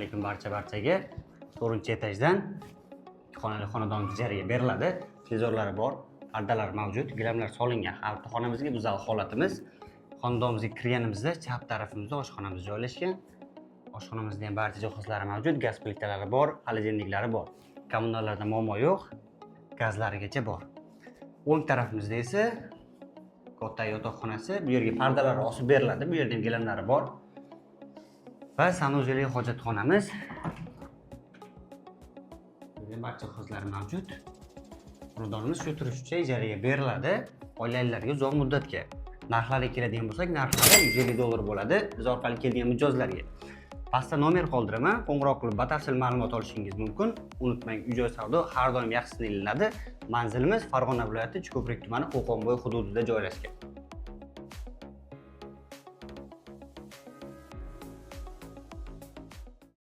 alaykum barchaga. 4-etajdan xonali xonadonga ijaraga beriladi. Televizorlari bor, pardalar mavjud, gilamlar solingan. Albatta xonamizga bu zal holatimiz. Xonadonimizga kirganimizda chap tarafimizda oshxonamiz joylashgan. Oshxonamizda ham barcha jihozlari mavjud, gaz plitalari bor, xolodilniklari bor. Kommunallarda muammo yo'q, gazlarigacha bor. O'ng tarafimizda esa katta yotoqxonasi, bu yerga pardalar osib beriladi, bu yerda ham gilamlari bor. Va sanuzelli hojatxonamiz. Burada barcha jihozlar mavjud. Xonadonimiz shu turishcha ijaraga beriladi, oilalarga uzoq muddatga. Narxlariga keladigan bo'lsak, narxlari $150 bo'ladi, biz orqali kelgan mijozlarga. Pastda nomer qoldiraman, qo'ng'iroq qilib batafsil ma'lumot olishingiz mumkin. Unutmang, uy-joy savdo har doim yaxshi sinaladi. Manzilimiz Farg'ona viloyati Chiko'prik tumani Qo'qonbo'y hududida joylashgan.